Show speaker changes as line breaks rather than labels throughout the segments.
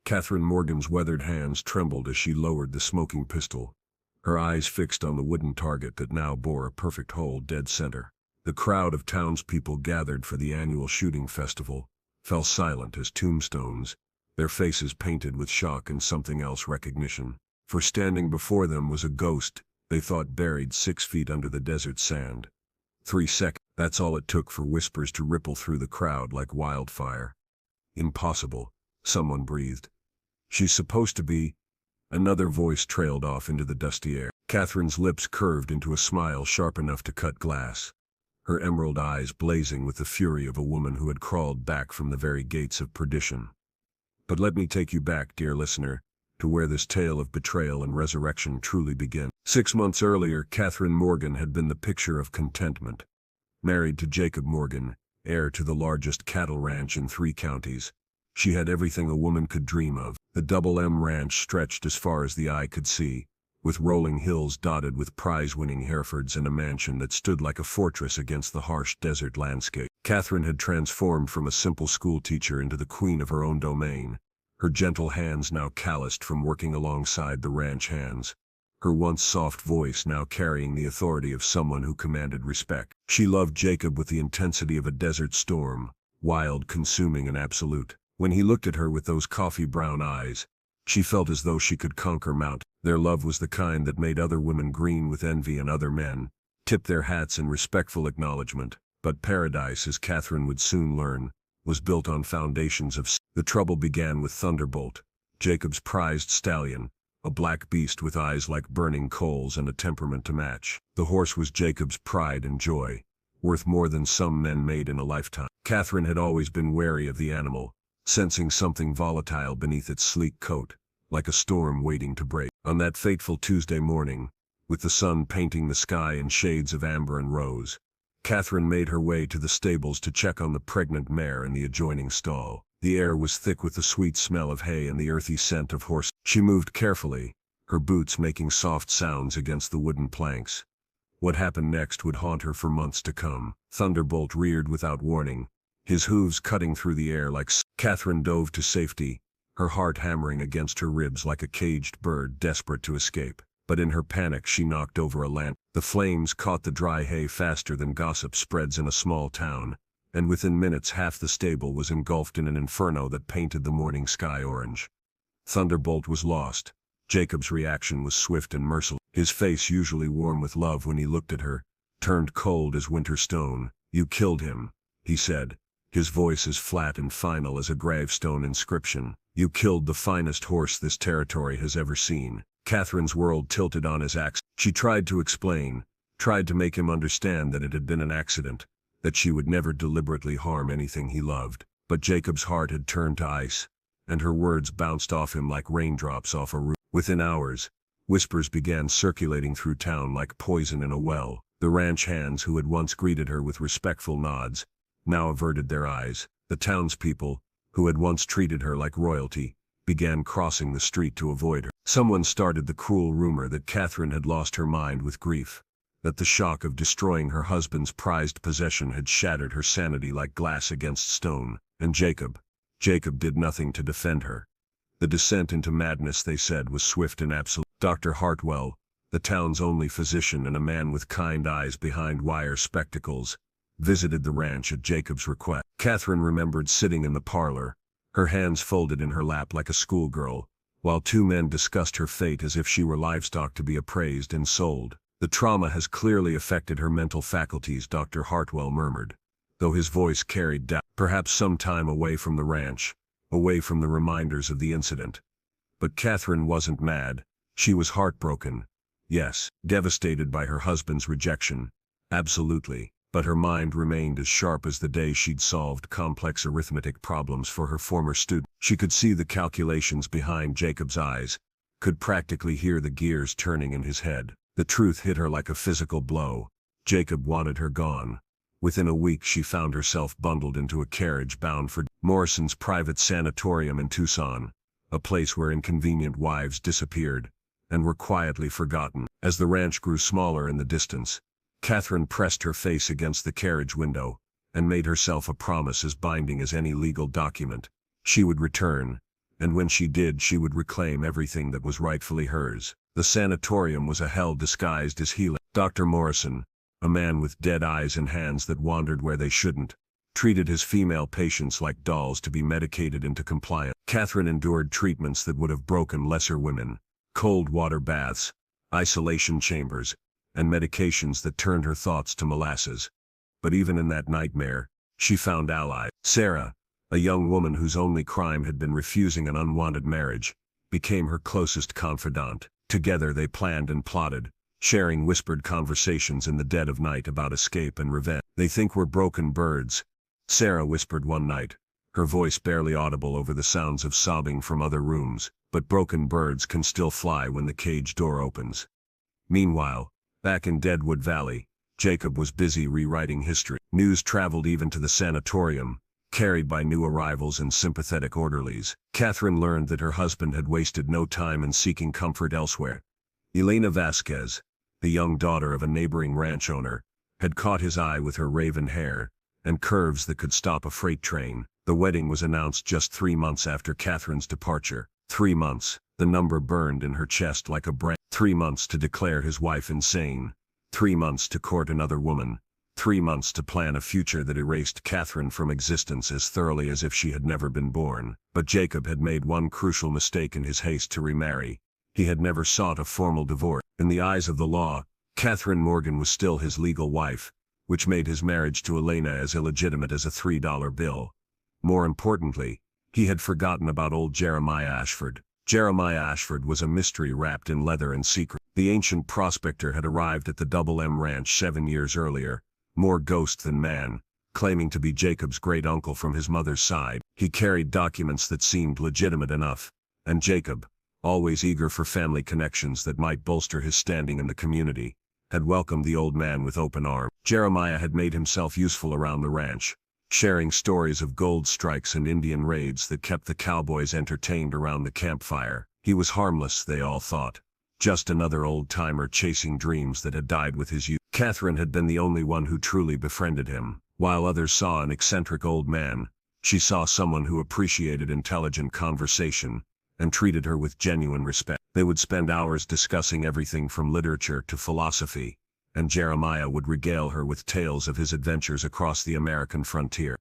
Catherine Morgan's weathered hands trembled as she lowered the smoking pistol, her eyes fixed on the wooden target that now bore a perfect hole dead center. The crowd of townspeople gathered for the annual shooting festival fell silent as tombstones, their faces painted with shock and something else recognition. For standing before them was a ghost they thought buried 6 feet under the desert sand. 3 seconds, that's all it took for whispers to ripple through the crowd like wildfire. Impossible, someone breathed. She's supposed to be... Another voice trailed off into the dusty air. Catherine's lips curved into a smile sharp enough to cut glass, her emerald eyes blazing with the fury of a woman who had crawled back from the very gates of perdition. But let me take you back, dear listener, to where this tale of betrayal and resurrection truly begins. 6 months earlier, Catherine Morgan had been the picture of contentment. Married to Jacob Morgan, heir to the largest cattle ranch in 3 counties, she had everything a woman could dream of. The Double M Ranch stretched as far as the eye could see, with rolling hills dotted with prize-winning Herefords and a mansion that stood like a fortress against the harsh desert landscape. Catherine had transformed from a simple schoolteacher into the queen of her own domain, her gentle hands now calloused from working alongside the ranch hands, her once soft voice now carrying the authority of someone who commanded respect. She loved Jacob with the intensity of a desert storm, wild, consuming, and absolute. When he looked at her with those coffee-brown eyes, she felt as though she could conquer mountains. Their love was the kind that made other women green with envy and other men tip their hats in respectful acknowledgement. But paradise, as Catherine would soon learn, was built on foundations of... The trouble began with Thunderbolt, Jacob's prized stallion, a black beast with eyes like burning coals and a temperament to match. The horse was Jacob's pride and joy, worth more than some men made in a lifetime. Catherine had always been wary of the animal, sensing something volatile beneath its sleek coat, like a storm waiting to break. On that fateful Tuesday morning, with the sun painting the sky in shades of amber and rose, Catherine made her way to the stables to check on the pregnant mare in the adjoining stall. The air was thick with the sweet smell of hay and the earthy scent of horse. She moved carefully, her boots making soft sounds against the wooden planks. What happened next would haunt her for months to come. Thunderbolt reared without warning, his hooves cutting through the air like... Catherine dove to safety, her heart hammering against her ribs like a caged bird desperate to escape. But in her panic she knocked over a lamp. The flames caught the dry hay faster than gossip spreads in a small town, and within minutes half the stable was engulfed in an inferno that painted the morning sky orange. Thunderbolt was lost. Jacob's reaction was swift and merciless. His face, usually warm with love when he looked at her, turned cold as winter stone. "You killed him," he said, his voice as flat and final as a gravestone inscription. "You killed the finest horse this territory has ever seen." Catherine's world tilted on his axe. She tried to explain, tried to make him understand that it had been an accident, that she would never deliberately harm anything he loved. But Jacob's heart had turned to ice, and her words bounced off him like raindrops off a roof. Within hours, whispers began circulating through town like poison in a well. The ranch hands who had once greeted her with respectful nods now averted their eyes. The townspeople, who had once treated her like royalty, began crossing the street to avoid her. Someone started the cruel rumor that Catherine had lost her mind with grief, that the shock of destroying her husband's prized possession had shattered her sanity like glass against stone. And Jacob did nothing to defend her. The descent into madness, they said, was swift and absolute. Dr. Hartwell, the town's only physician and a man with kind eyes behind wire spectacles, visited the ranch at Jacob's request. Catherine remembered sitting in the parlor, her hands folded in her lap like a schoolgirl, while 2 men discussed her fate as if she were livestock to be appraised and sold. "The trauma has clearly affected her mental faculties," Dr. Hartwell murmured, though his voice carried doubt. Perhaps some time away from the ranch, away from the reminders of the incident. But Catherine wasn't mad. She was heartbroken. Yes, devastated by her husband's rejection. Absolutely. But her mind remained as sharp as the day she'd solved complex arithmetic problems for her former student. She could see the calculations behind Jacob's eyes, could practically hear the gears turning in his head. The truth hit her like a physical blow. Jacob wanted her gone. Within a week she found herself bundled into a carriage bound for Morrison's private sanatorium in Tucson, a place where inconvenient wives disappeared and were quietly forgotten. As the ranch grew smaller in the distance, Catherine pressed her face against the carriage window and made herself a promise as binding as any legal document. She would return, and when she did, she would reclaim everything that was rightfully hers. The sanatorium was a hell disguised as healing. Dr. Morrison, a man with dead eyes and hands that wandered where they shouldn't, treated his female patients like dolls to be medicated into compliance. Catherine endured treatments that would have broken lesser women, cold water baths, isolation chambers, and medications that turned her thoughts to molasses. But even in that nightmare, she found allies. Sarah, a young woman whose only crime had been refusing an unwanted marriage, became her closest confidant. Together they planned and plotted, sharing whispered conversations in the dead of night about escape and revenge. "They think we're broken birds," Sarah whispered one night, her voice barely audible over the sounds of sobbing from other rooms. "But broken birds can still fly when the cage door opens." Meanwhile, back in Deadwood Valley, Jacob was busy rewriting history. News traveled even to the sanatorium, carried by new arrivals and sympathetic orderlies. Catherine learned that her husband had wasted no time in seeking comfort elsewhere. Elena Vasquez, the young daughter of a neighboring ranch owner, had caught his eye with her raven hair and curves that could stop a freight train. The wedding was announced just 3 months after Catherine's departure. 3 months, the number burned in her chest like a brand. 3 months to declare his wife insane. 3 months to court another woman. 3 months to plan a future that erased Catherine from existence as thoroughly as if she had never been born. But Jacob had made one crucial mistake in his haste to remarry. He had never sought a formal divorce. In the eyes of the law, Catherine Morgan was still his legal wife, which made his marriage to Elena as illegitimate as a $3 bill. More importantly, he had forgotten about old Jeremiah Ashford. Jeremiah Ashford was a mystery wrapped in leather and secret. The ancient prospector had arrived at the Double M Ranch 7 years earlier, more ghost than man, claiming to be Jacob's great-uncle from his mother's side. He carried documents that seemed legitimate enough, and Jacob, always eager for family connections that might bolster his standing in the community, had welcomed the old man with open arms. Jeremiah had made himself useful around the ranch, sharing stories of gold strikes and Indian raids that kept the cowboys entertained around the campfire. He was harmless, they all thought. Just another old-timer chasing dreams that had died with his youth. Catherine had been the only one who truly befriended him. While others saw an eccentric old man, she saw someone who appreciated intelligent conversation and treated her with genuine respect. They would spend hours discussing everything from literature to philosophy, and Jeremiah would regale her with tales of his adventures across the American frontier.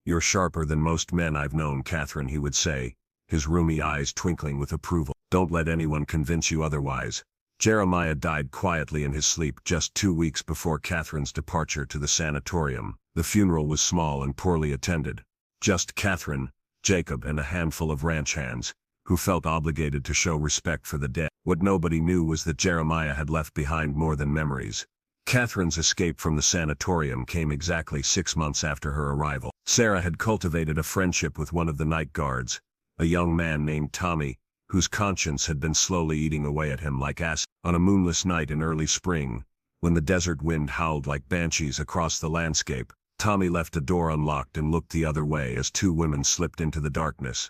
"You're sharper than most men I've known, Catherine," he would say, his rheumy eyes twinkling with approval. "Don't let anyone convince you otherwise." Jeremiah died quietly in his sleep just 2 weeks before Catherine's departure to the sanatorium. The funeral was small and poorly attended. Just Catherine, Jacob, and a handful of ranch hands, who felt obligated to show respect for the dead. What nobody knew was that Jeremiah had left behind more than memories. Catherine's escape from the sanatorium came exactly 6 months after her arrival. Sarah had cultivated a friendship with one of the night guards, a young man named Tommy, whose conscience had been slowly eating away at him like acid. On a moonless night in early spring, when the desert wind howled like banshees across the landscape, Tommy left a door unlocked and looked the other way as 2 women slipped into the darkness.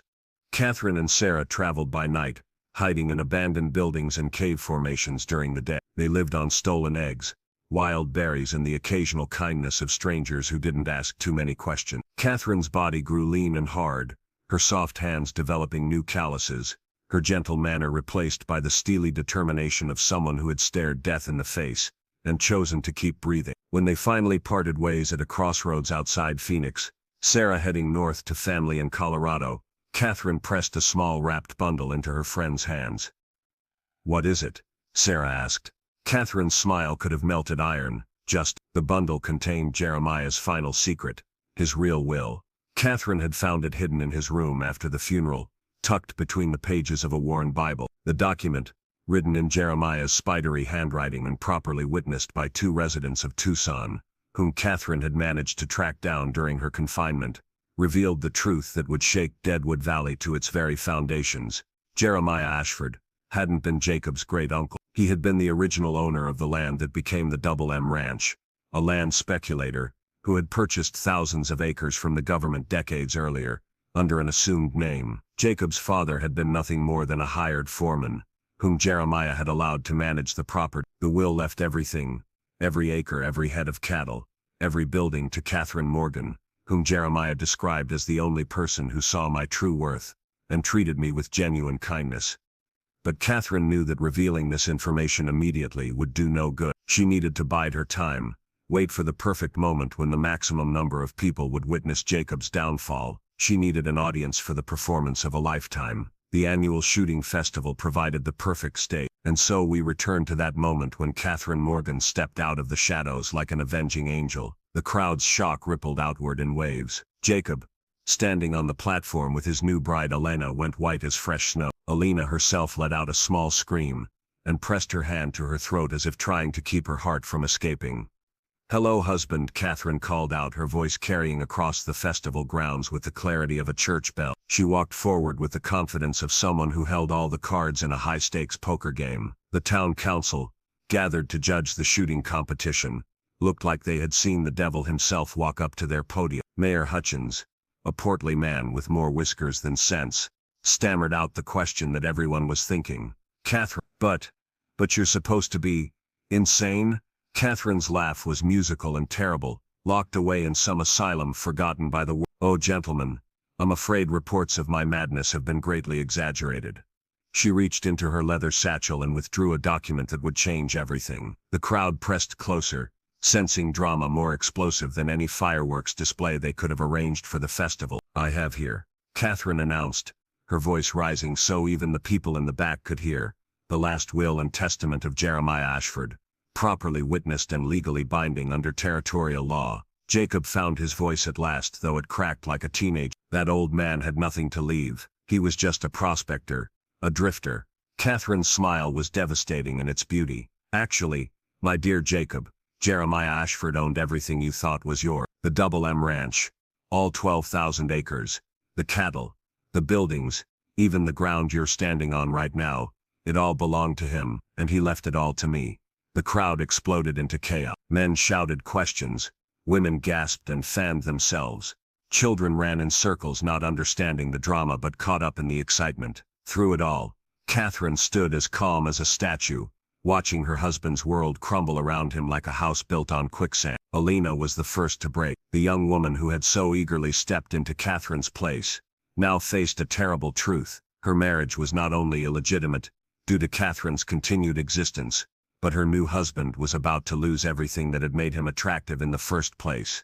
Catherine and Sarah traveled by night, hiding in abandoned buildings and cave formations during the day. They lived on stolen eggs, wild berries, and the occasional kindness of strangers who didn't ask too many questions. Catherine's body grew lean and hard, her soft hands developing new calluses, her gentle manner replaced by the steely determination of someone who had stared death in the face and chosen to keep breathing. When they finally parted ways at a crossroads outside Phoenix, Sarah heading north to family in Colorado, Catherine pressed a small wrapped bundle into her friend's hands. "What is it?" Sarah asked. Catherine's smile could have melted iron. The bundle contained Jeremiah's final secret, his real will. Catherine had found it hidden in his room after the funeral, tucked between the pages of a worn Bible. The document, written in Jeremiah's spidery handwriting and properly witnessed by 2 residents of Tucson, whom Catherine had managed to track down during her confinement, revealed the truth that would shake Deadwood Valley to its very foundations. Jeremiah Ashford hadn't been Jacob's great-uncle. He had been the original owner of the land that became the Double M Ranch, a land speculator who had purchased thousands of acres from the government decades earlier, under an assumed name. Jacob's father had been nothing more than a hired foreman, whom Jeremiah had allowed to manage the property. The will left everything, every acre, every head of cattle, every building, to Catherine Morgan, whom Jeremiah described as the only person who saw my true worth and treated me with genuine kindness. But Catherine knew that revealing this information immediately would do no good. She needed to bide her time, wait for the perfect moment when the maximum number of people would witness Jacob's downfall. She needed an audience for the performance of a lifetime. The annual shooting festival provided the perfect stage, and so we returned to that moment when Catherine Morgan stepped out of the shadows like an avenging angel. The crowd's shock rippled outward in waves. Jacob, standing on the platform with his new bride Elena, went white as fresh snow. Elena herself let out a small scream, and pressed her hand to her throat as if trying to keep her heart from escaping. "Hello, husband," Catherine called out, her voice carrying across the festival grounds with the clarity of a church bell. She walked forward with the confidence of someone who held all the cards in a high-stakes poker game. The town council, gathered to judge the shooting competition, looked like they had seen the devil himself walk up to their podium. Mayor Hutchins, a portly man with more whiskers than sense, stammered out the question that everyone was thinking. "Catherine, but you're supposed to be insane?" Catherine's laugh was musical and terrible, locked away in some asylum forgotten by the world. "Oh, gentlemen, I'm afraid reports of my madness have been greatly exaggerated." She reached into her leather satchel and withdrew a document that would change everything. The crowd pressed closer, sensing drama more explosive than any fireworks display they could have arranged for the festival. "I have here," Catherine announced, her voice rising so even the people in the back could hear, "the last will and testament of Jeremiah Ashford, properly witnessed and legally binding under territorial law." Jacob found his voice at last, though it cracked like a teenage. That old man had nothing to leave. He was just a prospector, a drifter. Catherine's smile was devastating in its beauty. "Actually, my dear Jacob, Jeremiah Ashford owned everything you thought was yours. The Double M Ranch, all 12,000 acres, the cattle, the buildings, even the ground you're standing on right now, it all belonged to him, and he left it all to me." The crowd exploded into chaos. Men shouted questions, women gasped and fanned themselves. Children ran in circles, not understanding the drama but caught up in the excitement. Through it all, Catherine stood as calm as a statue, watching her husband's world crumble around him like a house built on quicksand. Elena was the first to break. The young woman who had so eagerly stepped into Catherine's place now faced a terrible truth. Her marriage was not only illegitimate, due to Catherine's continued existence, but her new husband was about to lose everything that had made him attractive in the first place.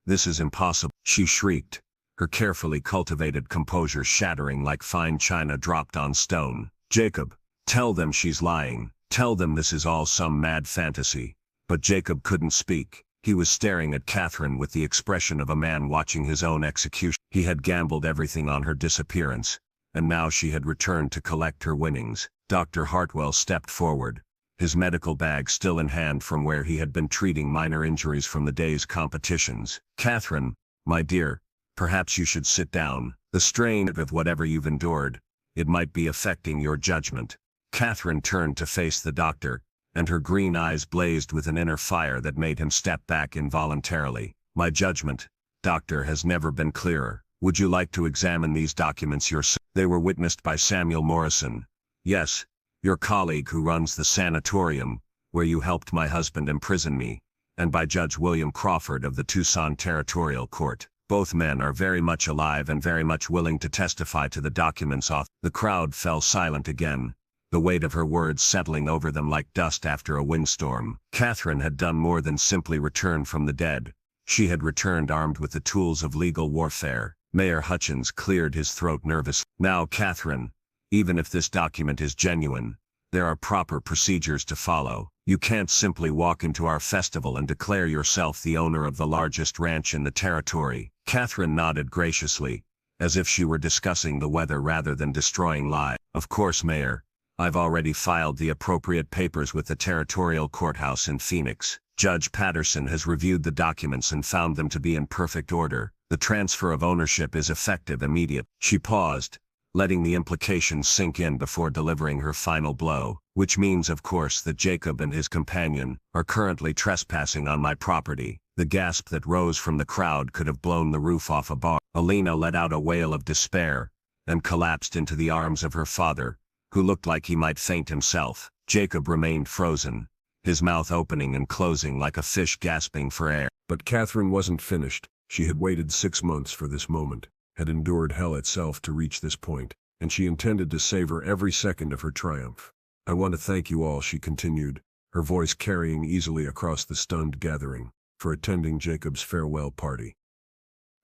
"This is impossible," she shrieked, her carefully cultivated composure shattering like fine china dropped on stone. "Jacob, tell them she's lying. Tell them this is all some mad fantasy." But Jacob couldn't speak. He was staring at Catherine with the expression of a man watching his own execution. He had gambled everything on her disappearance, and now she had returned to collect her winnings. Dr. Hartwell stepped forward, his medical bag still in hand from where he had been treating minor injuries from the day's competitions. "Catherine, my dear, perhaps you should sit down. The strain of whatever you've endured, it might be affecting your judgment." Catherine turned to face the doctor, and her green eyes blazed with an inner fire that made him step back involuntarily. "My judgment, doctor, has never been clearer. Would you like to examine these documents yourself? They were witnessed by Samuel Morrison. Yes, your colleague who runs the sanatorium, where you helped my husband imprison me, and by Judge William Crawford of the Tucson Territorial Court. Both men are very much alive and very much willing to testify to the documents off." The crowd fell silent again, the weight of her words settling over them like dust after a windstorm. Catherine had done more than simply return from the dead. She had returned armed with the tools of legal warfare. Mayor Hutchins cleared his throat nervously. "Now, Catherine, even if this document is genuine, there are proper procedures to follow. You can't simply walk into our festival and declare yourself the owner of the largest ranch in the territory." Catherine nodded graciously, as if she were discussing the weather rather than destroying lives. "Of course, Mayor. I've already filed the appropriate papers with the territorial courthouse in Phoenix. Judge Patterson has reviewed the documents and found them to be in perfect order. The transfer of ownership is effective immediately." She paused, letting the implications sink in before delivering her final blow. "Which means, of course, that Jacob and his companion are currently trespassing on my property." The gasp that rose from the crowd could have blown the roof off a bar. Elena let out a wail of despair, and collapsed into the arms of her father, who looked like he might faint himself. Jacob remained frozen, his mouth opening and closing like a fish gasping for air. But Catherine wasn't finished. She had waited 6 months for this moment, had endured hell itself to reach this point. and she intended to savor every second of her triumph. "I want to thank you all," she continued, her voice carrying easily across the stunned gathering, "for attending Jacob's farewell party.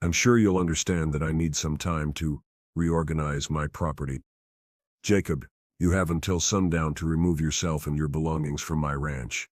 I'm sure you'll understand that I need some time to reorganize my property. Jacob, you have until sundown to remove yourself and your belongings from my ranch.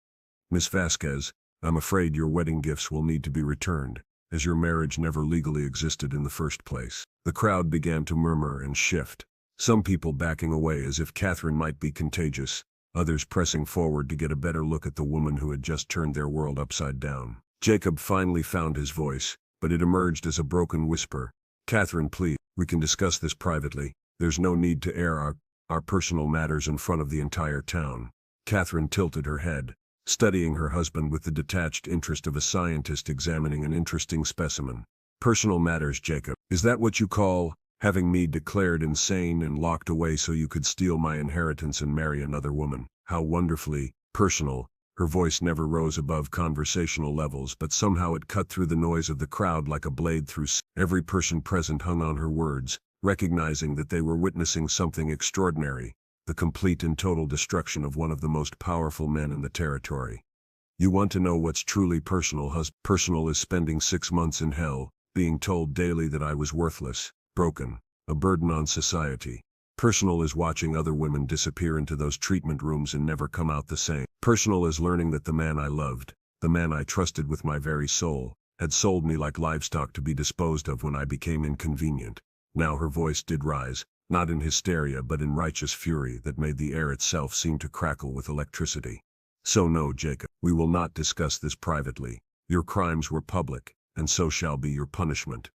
Miss Vasquez, I'm afraid your wedding gifts will need to be returned, as your marriage never legally existed in the first place." The crowd began to murmur and shift, some people backing away as if Catherine might be contagious, others pressing forward to get a better look at the woman who had just turned their world upside down. Jacob finally found his voice, but it emerged as a broken whisper. "Catherine, please, we can discuss this privately. There's no need to air our personal matters in front of the entire town." Catherine tilted her head, studying her husband with the detached interest of a scientist examining an interesting specimen. "Personal matters, Jacob? Is that what you call having me declared insane and locked away so you could steal my inheritance and marry another woman? How wonderfully personal." Her voice never rose above conversational levels, but somehow it cut through the noise of the crowd like a blade through every person present hung on her words, recognizing that they were witnessing something extraordinary, the complete and total destruction of one of the most powerful men in the territory. "You want to know what's truly personal, Personal is spending 6 months in hell, being told daily that I was worthless, broken, a burden on society. Personal is watching other women disappear into those treatment rooms and never come out the same. Personal is learning that the man I loved, the man I trusted with my very soul, had sold me like livestock to be disposed of when I became inconvenient." Now her voice did rise, not in hysteria but in righteous fury that made the air itself seem to crackle with electricity. "So no, Jacob, we will not discuss this privately. Your crimes were public, and so shall be your punishment."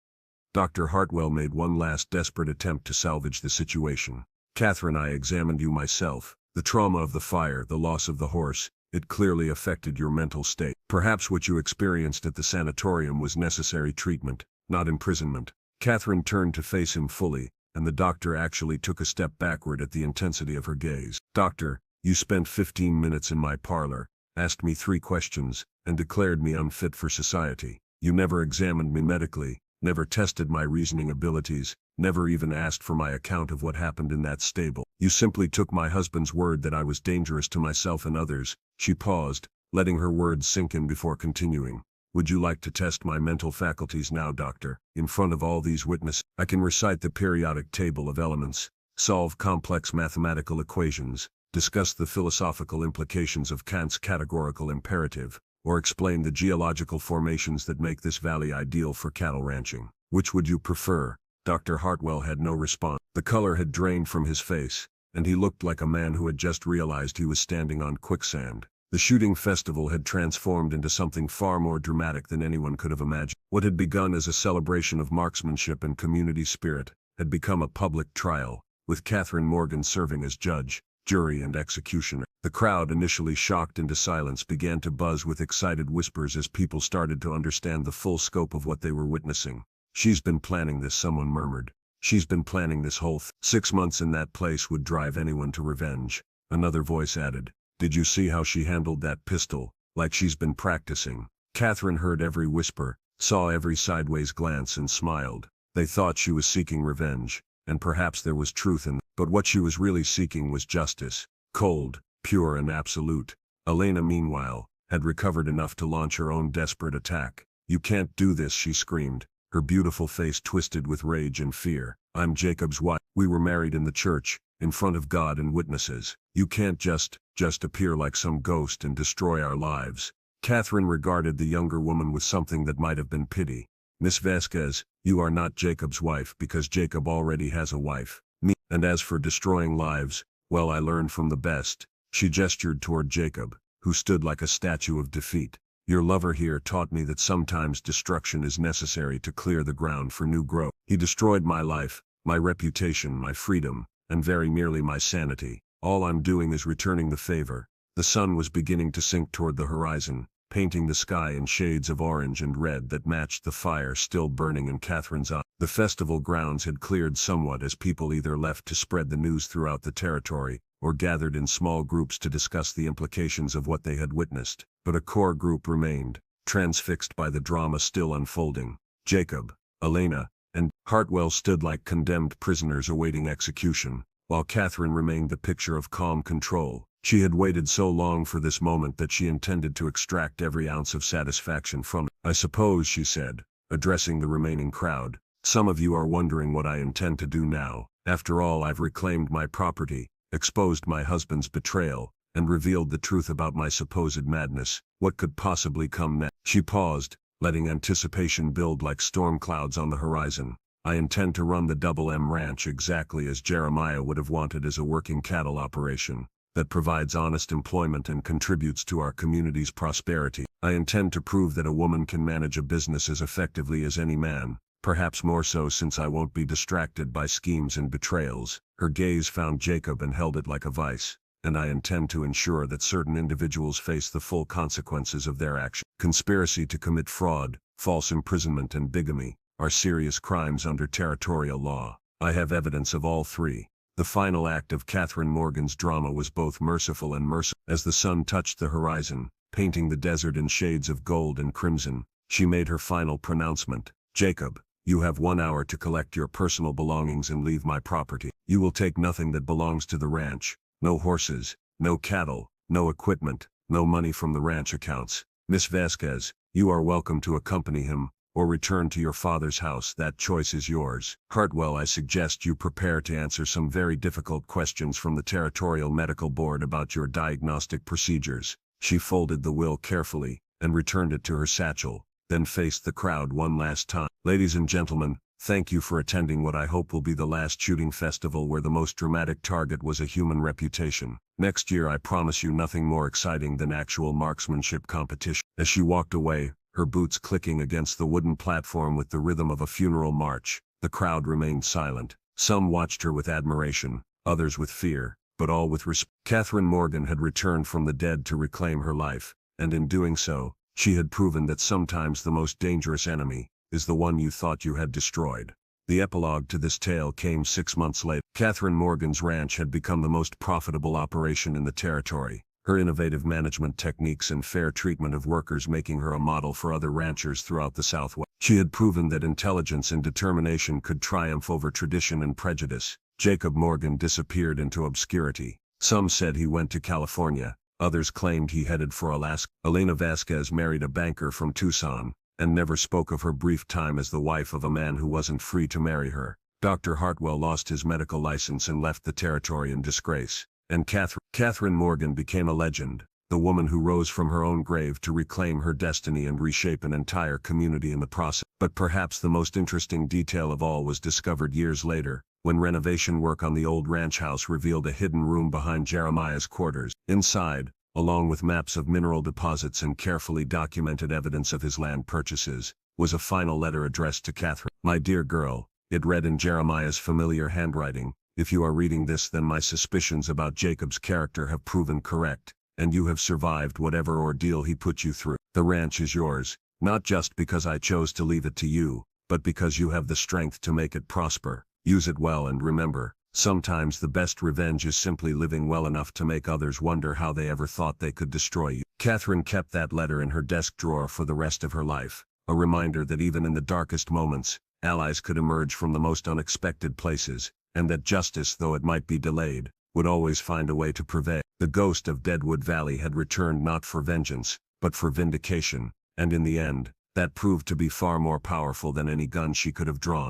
Dr. Hartwell made one last desperate attempt to salvage the situation. "Catherine, I examined you myself. The trauma of the fire, the loss of the horse, it clearly affected your mental state. Perhaps what you experienced at the sanatorium was necessary treatment, not imprisonment." Catherine turned to face him fully, and the doctor actually took a step backward at the intensity of her gaze. "Doctor, you spent 15 minutes in my parlor, asked me 3 questions, and declared me unfit for society. You never examined me medically, never tested my reasoning abilities, never even asked for my account of what happened in that stable. You simply took my husband's word that I was dangerous to myself and others." She paused, letting her words sink in before continuing. "Would you like to test my mental faculties now, doctor, in front of all these witnesses? I can recite the periodic table of elements, solve complex mathematical equations, discuss the philosophical implications of Kant's categorical imperative, or explain the geological formations that make this valley ideal for cattle ranching. Which would you prefer?" Dr. Hartwell had no response. The color had drained from his face, and he looked like a man who had just realized he was standing on quicksand. The shooting festival had transformed into something far more dramatic than anyone could have imagined. What had begun as a celebration of marksmanship and community spirit had become a public trial, with Catherine Morgan serving as judge, jury and executioner. The crowd, initially shocked into silence, began to buzz with excited whispers as people started to understand the full scope of what they were witnessing. "She's been planning this," someone murmured. "She's been planning this whole 6 months in that place would drive anyone to revenge." Another voice added, "Did you see how she handled that pistol, like she's been practicing?" Catherine heard every whisper, saw every sideways glance and smiled. They thought she was seeking revenge, and perhaps there was truth in that. But what she was really seeking was justice, cold, pure and absolute. Elena, meanwhile, had recovered enough to launch her own desperate attack. "You can't do this," she screamed, her beautiful face twisted with rage and fear. "I'm Jacob's wife. We were married in the church, in front of God and witnesses. You can't just appear like some ghost and destroy our lives." Catherine regarded the younger woman with something that might have been pity. "Miss Vasquez, you are not Jacob's wife because Jacob already has a wife. Me. And as for destroying lives, well, I learned from the best." She gestured toward Jacob, who stood like a statue of defeat. "Your lover here taught me that sometimes destruction is necessary to clear the ground for new growth. He destroyed my life, my reputation, my freedom, and very nearly my sanity. All I'm doing is returning the favor." The sun was beginning to sink toward the horizon, painting the sky in shades of orange and red that matched the fire still burning in Catherine's eyes. The festival grounds had cleared somewhat as people either left to spread the news throughout the territory, or gathered in small groups to discuss the implications of what they had witnessed. But a core group remained, transfixed by the drama still unfolding. Jacob, Elena, and Hartwell stood like condemned prisoners awaiting execution, while Catherine remained the picture of calm control. She had waited so long for this moment that she intended to extract every ounce of satisfaction from it. "I suppose," she said, addressing the remaining crowd, "some of you are wondering what I intend to do now. After all, I've reclaimed my property, exposed my husband's betrayal, and revealed the truth about my supposed madness. What could possibly come next?" She paused, letting anticipation build like storm clouds on the horizon. "I intend to run the Double M Ranch exactly as Jeremiah would have wanted, as a working cattle operation that provides honest employment and contributes to our community's prosperity. I intend to prove that a woman can manage a business as effectively as any man, perhaps more so since I won't be distracted by schemes and betrayals." Her gaze found Jacob and held it like a vice. "And I intend to ensure that certain individuals face the full consequences of their actions. Conspiracy to commit fraud, false imprisonment and bigamy are serious crimes under territorial law. I have evidence of all three." The final act of Catherine Morgan's drama was both merciful and merciless. As the sun touched the horizon, painting the desert in shades of gold and crimson, she made her final pronouncement. "Jacob, you have 1 hour to collect your personal belongings and leave my property. You will take nothing that belongs to the ranch. No horses, no cattle, no equipment, no money from the ranch accounts. Miss Vasquez, you are welcome to accompany him, or return to your father's house. That choice is yours. Hartwell, I suggest you prepare to answer some very difficult questions from the Territorial Medical Board about your diagnostic procedures." She folded the will carefully, and returned it to her satchel, then faced the crowd one last time. "Ladies and gentlemen, thank you for attending what I hope will be the last shooting festival where the most dramatic target was a human reputation. Next year I promise you nothing more exciting than actual marksmanship competition." As she walked away, her boots clicking against the wooden platform with the rhythm of a funeral march, the crowd remained silent. Some watched her with admiration, others with fear, but all with respect. Catherine Morgan had returned from the dead to reclaim her life, and in doing so, she had proven that sometimes the most dangerous enemy is the one you thought you had destroyed. The epilogue to this tale came 6 months later. Catherine Morgan's ranch had become the most profitable operation in the territory, her innovative management techniques and fair treatment of workers making her a model for other ranchers throughout the Southwest. She had proven that intelligence and determination could triumph over tradition and prejudice. Jacob Morgan disappeared into obscurity. Some said he went to California, others claimed he headed for Alaska. Elena Vasquez married a banker from Tucson, and never spoke of her brief time as the wife of a man who wasn't free to marry her. Dr. Hartwell lost his medical license and left the territory in disgrace. And Catherine Morgan became a legend, the woman who rose from her own grave to reclaim her destiny and reshape an entire community in the process. But perhaps the most interesting detail of all was discovered years later, when renovation work on the old ranch house revealed a hidden room behind Jeremiah's quarters. Inside, along with maps of mineral deposits and carefully documented evidence of his land purchases, was a final letter addressed to Catherine. "My dear girl," it read in Jeremiah's familiar handwriting, "if you are reading this, then my suspicions about Jacob's character have proven correct, and you have survived whatever ordeal he put you through. The ranch is yours, not just because I chose to leave it to you, but because you have the strength to make it prosper. Use it well, and remember, sometimes the best revenge is simply living well enough to make others wonder how they ever thought they could destroy you." Catherine kept that letter in her desk drawer for the rest of her life, a reminder that even in the darkest moments, allies could emerge from the most unexpected places, and that justice, though it might be delayed, would always find a way to prevail. The ghost of Deadwood Valley had returned not for vengeance, but for vindication, and in the end, that proved to be far more powerful than any gun she could have drawn.